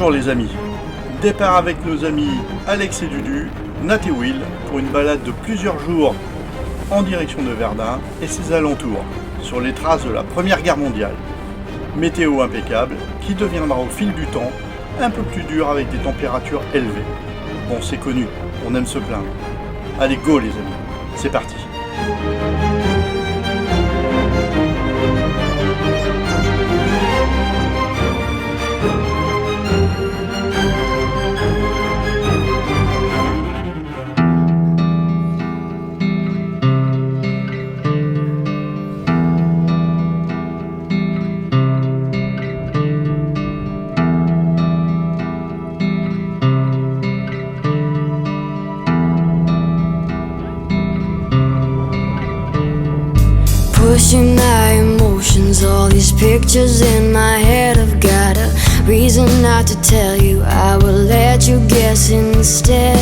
Bonjour les amis, départ avec nos amis Alex et Dudu, Nat et Will pour une balade de plusieurs jours en direction de Verdun et ses alentours, sur les traces de la Première Guerre mondiale. Météo impeccable qui deviendra au fil du temps un peu plus dur avec des températures élevées. Bon, c'est connu, on aime se plaindre. Allez, go les amis, c'est parti. Pushing my emotions, all these pictures in my head. I've got a reason not to tell you, I will let you guess instead.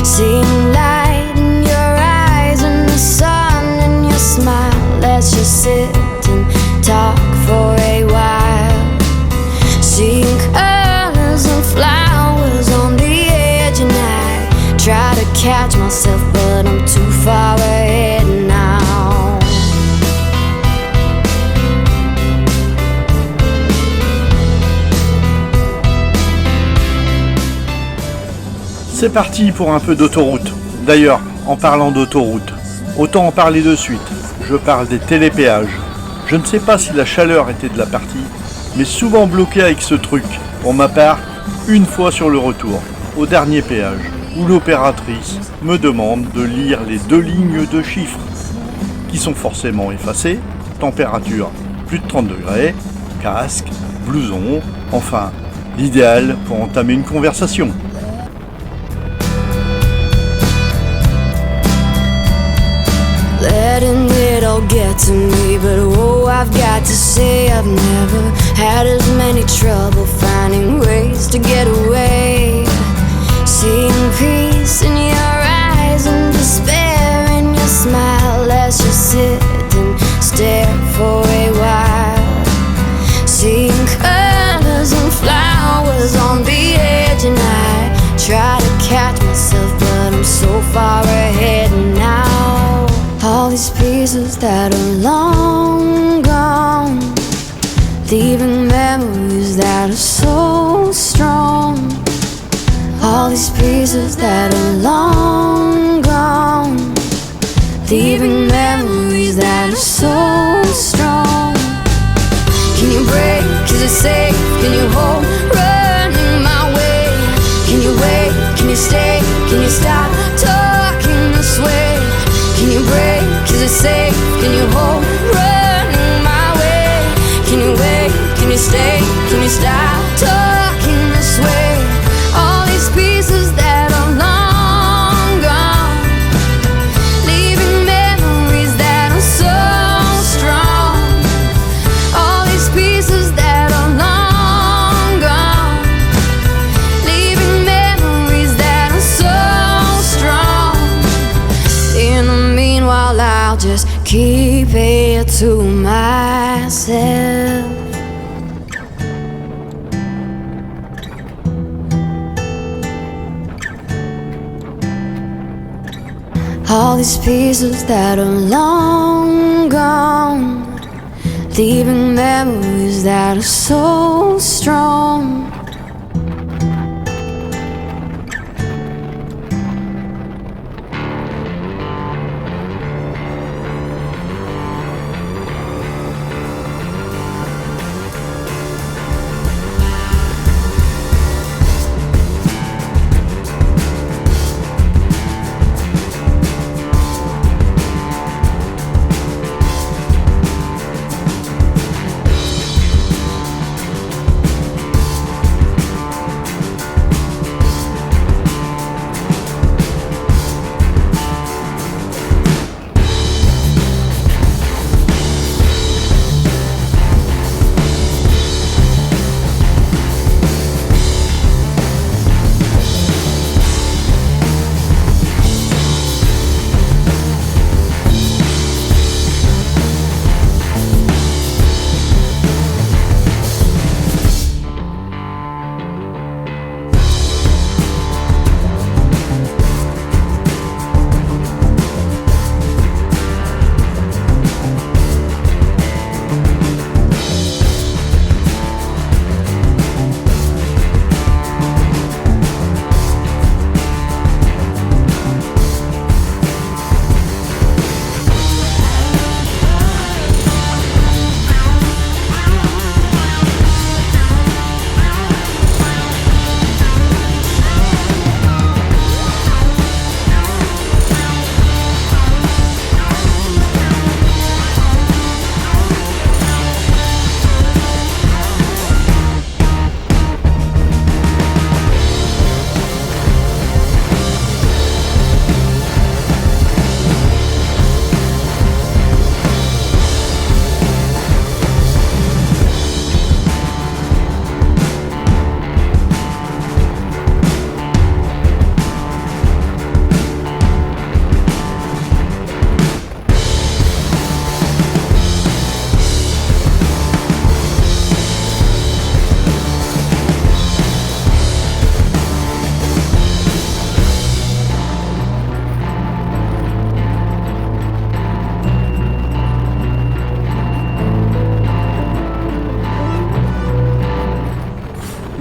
Seeing light in your eyes and the sun in your smile. Let's just sit and talk for a while. Seeing colors and flowers on the edge, and I try to catch myself, but I'm too far ahead now. C'est parti pour un peu d'autoroute. D'ailleurs, en parlant d'autoroute, autant en parler de suite. Je parle des télépéages. Je ne sais pas si la chaleur était de la partie, mais souvent bloqué avec ce truc. Pour ma part, une fois sur le retour, au dernier péage, où l'opératrice me demande de lire les 2 lignes de chiffres, qui sont forcément effacées, température plus de 30 degrés, casque, blouson, enfin, l'idéal pour entamer une conversation. Letting it all get to me, but oh, I've got to say I've never had as many trouble finding ways to get away. Seeing peace in your eyes and despair in your smile. Let's just sit and stare for a while. Seeing colors and flowers on the edge, and I try to catch myself, but I'm so far ahead now. All these pieces that are long gone, leaving memories that are so strong. All these pieces that are long gone, leaving memories that are so strong. Can you break? Is it safe? Can you hold? Running my way. Can you wait? Can you stay? Can you stop talking this way? Can you break? Is it safe? Can you hold? Running my way. Can you wait? Can you stay? Can you stop talking this way? All these pieces that are long gone, leaving memories that are so strong. All these pieces that are long gone, leaving memories that are so strong. In the meanwhile, I'll just keep it to myself. All these pieces that are long gone, leaving memories that are so strong.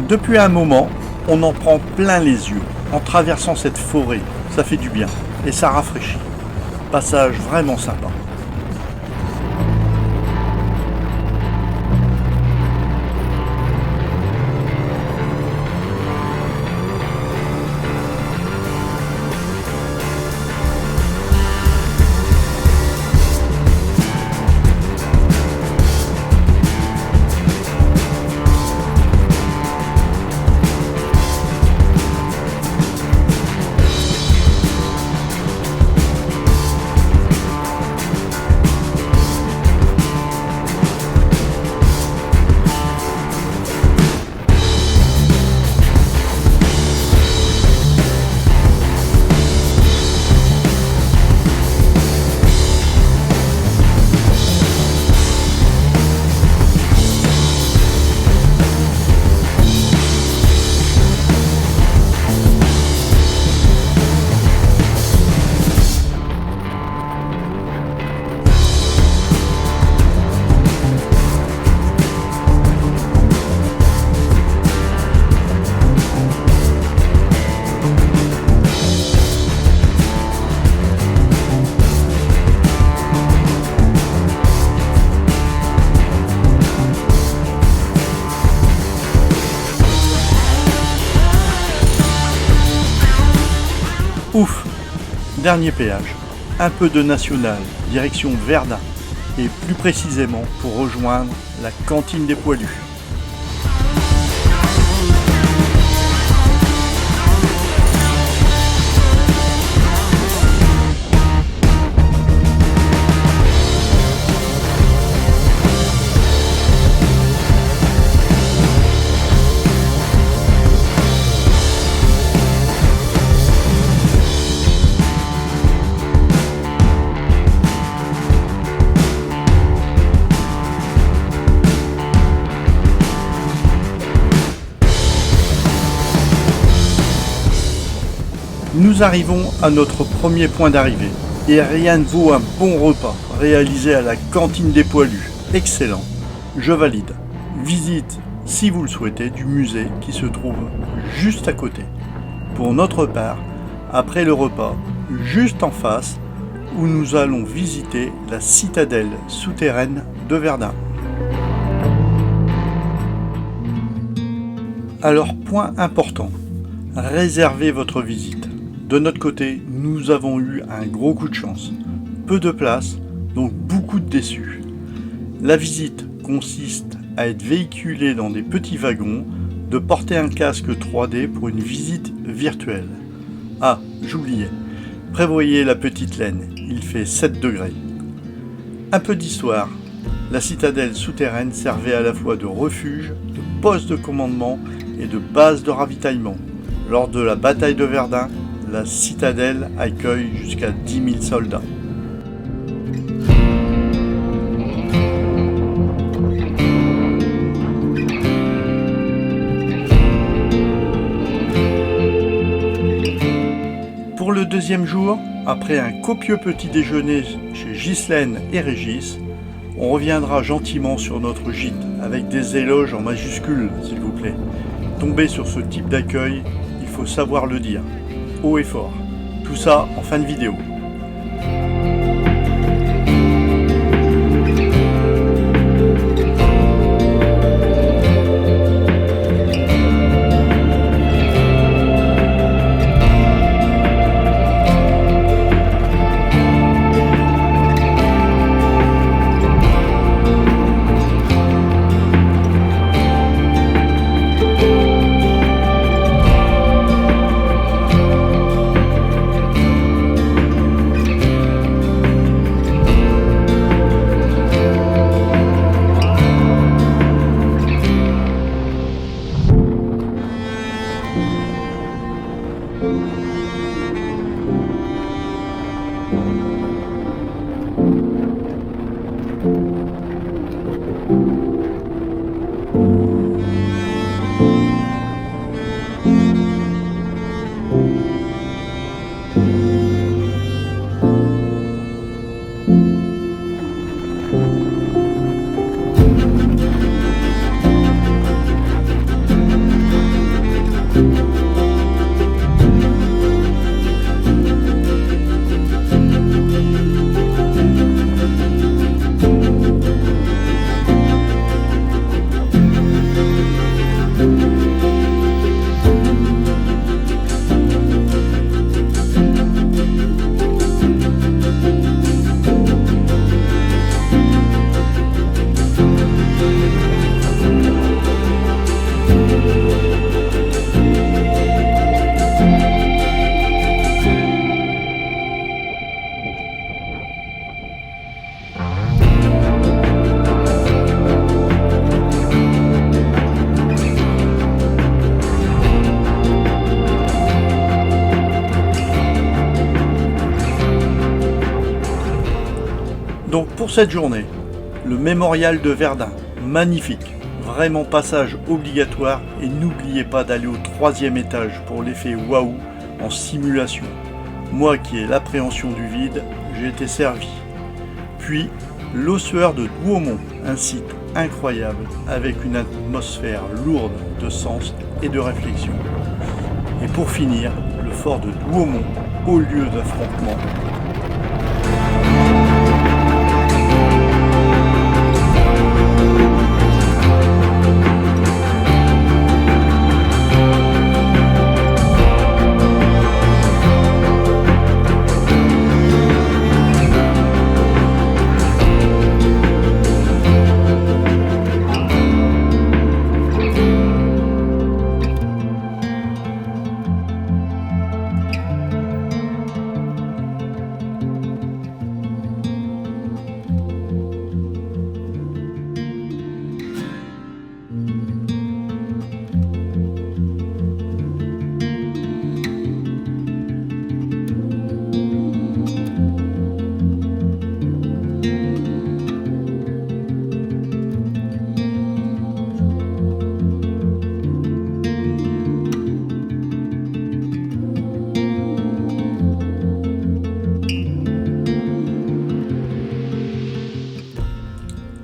Depuis un moment, on en prend plein les yeux en traversant cette forêt. Ça fait du bien et ça rafraîchit. Passage vraiment sympa. Ouf, dernier péage, un peu de national, direction Verdun, et plus précisément pour rejoindre la cantine des poilus. Nous arrivons à notre premier point d'arrivée. Et rien ne vaut un bon repas réalisé à la cantine des poilus. Excellent. Je valide. Visite, si vous le souhaitez, du musée qui se trouve juste à côté. Pour notre part, après le repas, juste en face, où nous allons visiter la citadelle souterraine de Verdun. Alors, point important, réservez votre visite. De notre côté, nous avons eu un gros coup de chance. Peu de place, donc beaucoup de déçus. La visite consiste à être véhiculé dans des petits wagons, de porter un casque 3D pour une visite virtuelle. Ah, j'oubliais, prévoyez la petite laine, il fait 7 degrés. Un peu d'histoire. La citadelle souterraine servait à la fois de refuge, de poste de commandement et de base de ravitaillement. Lors de la bataille de Verdun, la citadelle accueille jusqu'à 10 000 soldats. Pour le deuxième jour, après un copieux petit déjeuner chez Ghislaine et Régis, on reviendra gentiment sur notre gîte, avec des éloges en majuscules, s'il vous plaît. Tomber sur ce type d'accueil, il faut savoir le dire. Haut et fort. Tout ça en fin de vidéo. pour cette journée, le mémorial de Verdun, magnifique, vraiment passage obligatoire et n'oubliez pas d'aller au 3e étage pour l'effet waouh en simulation. Moi qui ai l'appréhension du vide, j'ai été servi. Puis, l'ossuaire de Douaumont, un site incroyable avec une atmosphère lourde de sens et de réflexion. Et pour finir, le fort de Douaumont, haut lieu d'affrontement.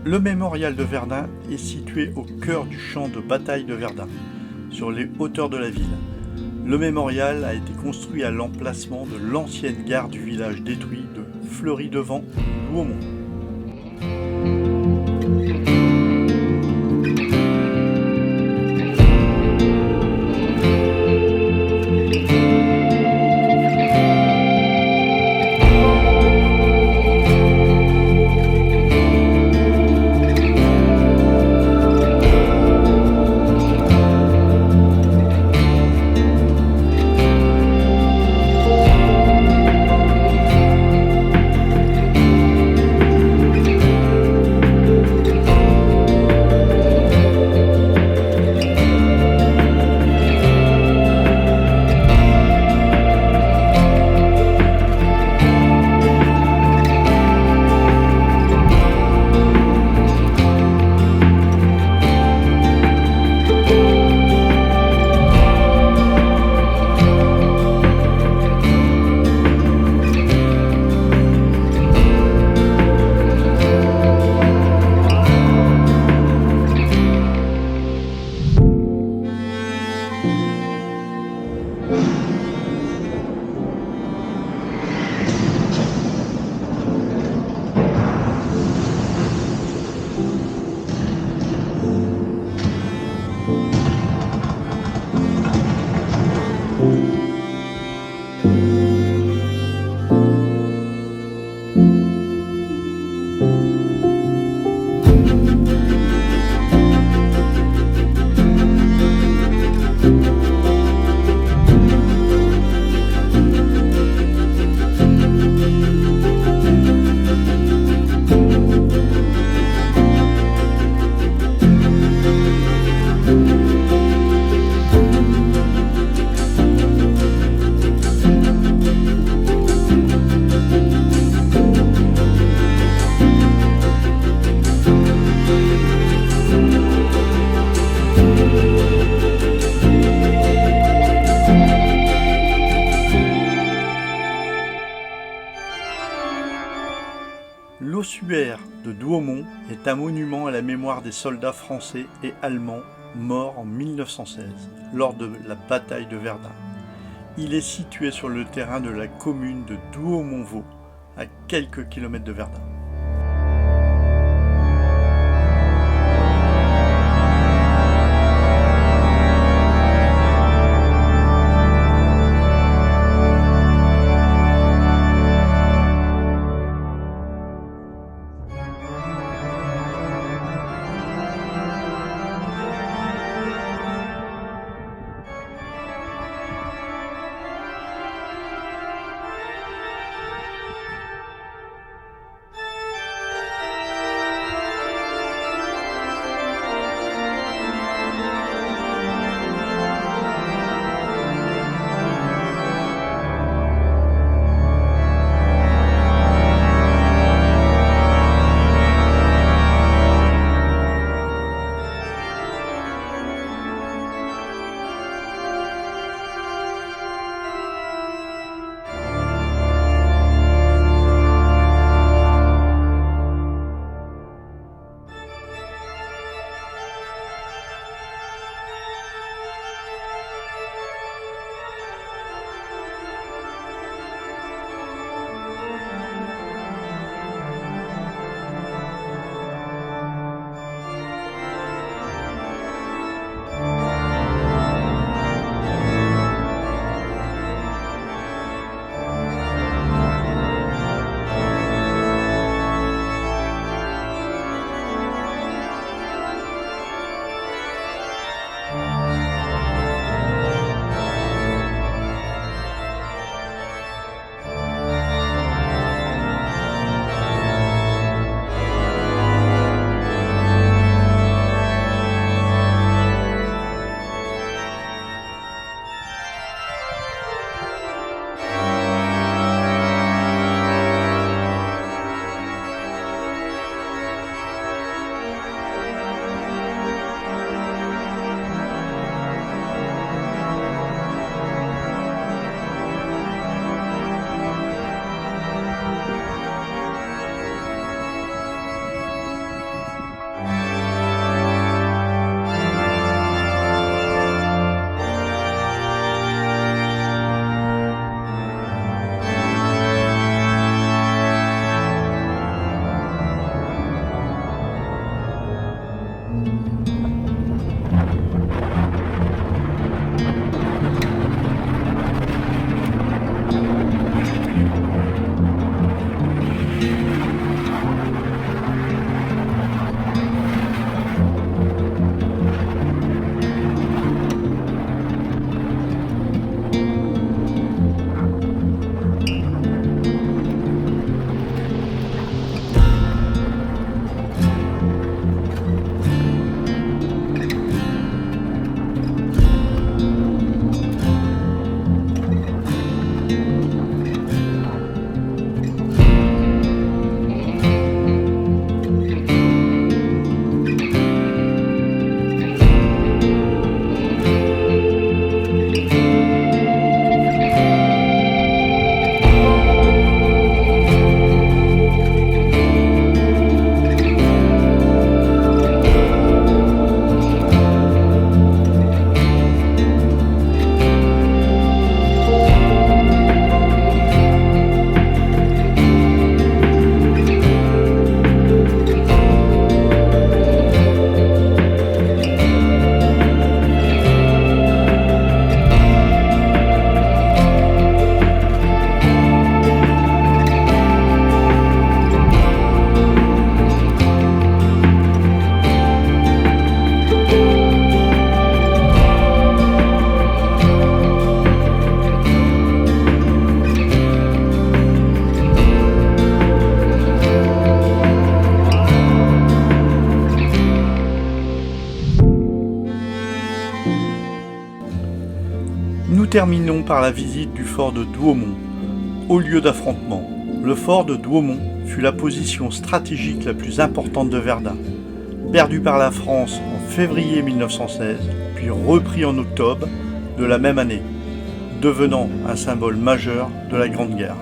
Le mémorial de Verdun est situé au cœur du champ de bataille de Verdun, sur les hauteurs de la ville. Le mémorial a été construit à l'emplacement de l'ancienne gare du village détruit de Fleury-Devant-Douaumont. L'ossuaire de Douaumont est un monument à la mémoire des soldats français et allemands morts en 1916 lors de la bataille de Verdun. Il est situé sur le terrain de la commune de Douaumont-Vaux, à quelques kilomètres de Verdun. terminons par la visite du fort de Douaumont, haut lieu d'affrontement. Le fort de Douaumont fut la position stratégique la plus importante de Verdun, perdu par la France en février 1916, puis repris en octobre de la même année, devenant un symbole majeur de la Grande Guerre.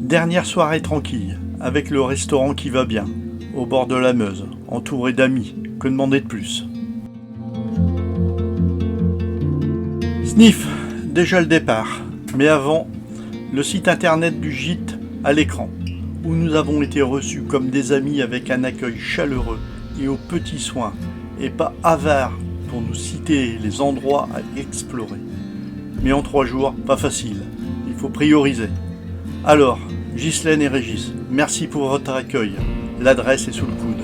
Dernière soirée tranquille, avec le restaurant qui va bien, au bord de la Meuse, entouré d'amis, que demander de plus? Sniff, déjà le départ, mais avant, le site internet du gîte à l'écran, où nous avons été reçus comme des amis avec un accueil chaleureux et aux petits soins, et pas avare pour nous citer les endroits à explorer. Mais en 3 jours, pas facile, il faut prioriser. Alors, Ghislaine et Régis, merci pour votre accueil. L'adresse est sous le coude.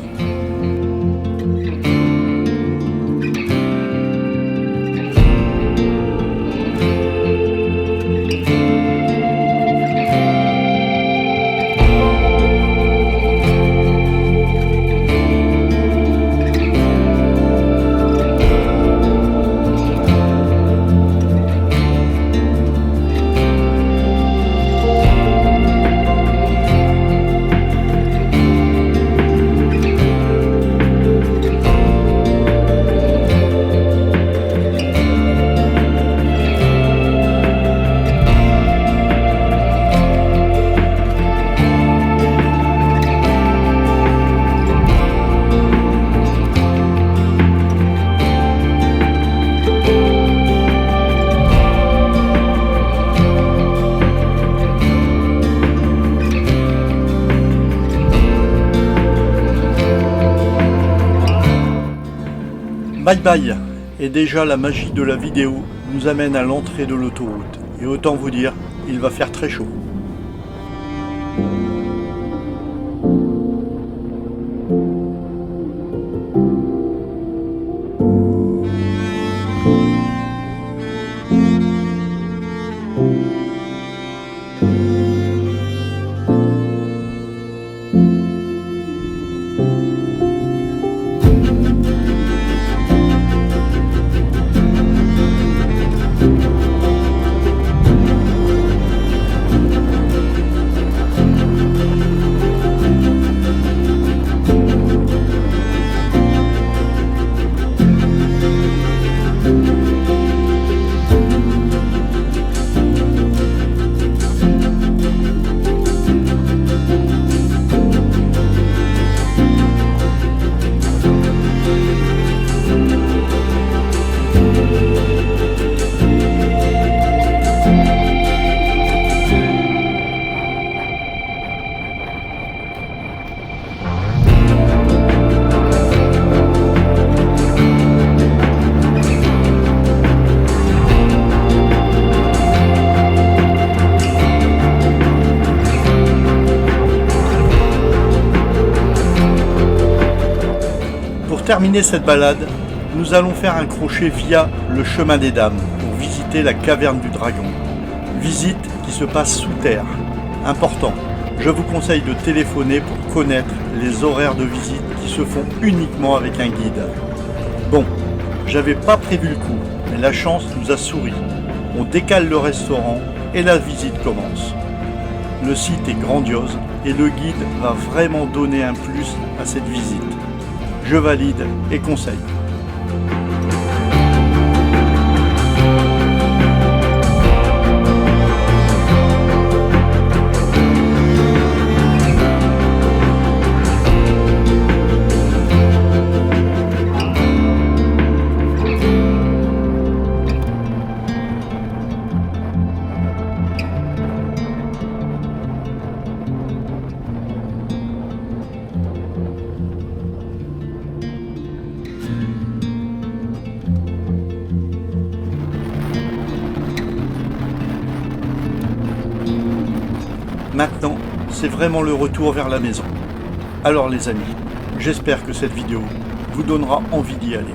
Bye bye. Et déjà la magie de la vidéo nous amène à l'entrée de l'autoroute. Et autant vous dire, il va faire très chaud. terminer cette balade, nous allons faire un crochet via le chemin des dames pour visiter la caverne du dragon. Visite qui se passe sous terre. Important, je vous conseille de téléphoner pour connaître les horaires de visite qui se font uniquement avec un guide. Bon, j'avais pas prévu le coup, mais la chance nous a souri. On décale le restaurant et la visite commence. Le site est grandiose et le guide va vraiment donner un plus à cette visite. Je valide et conseille. Maintenant, c'est vraiment le retour vers la maison. Alors les amis, j'espère que cette vidéo vous donnera envie d'y aller.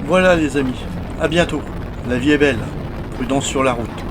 Voilà les amis, à bientôt. La vie est belle, prudence sur la route.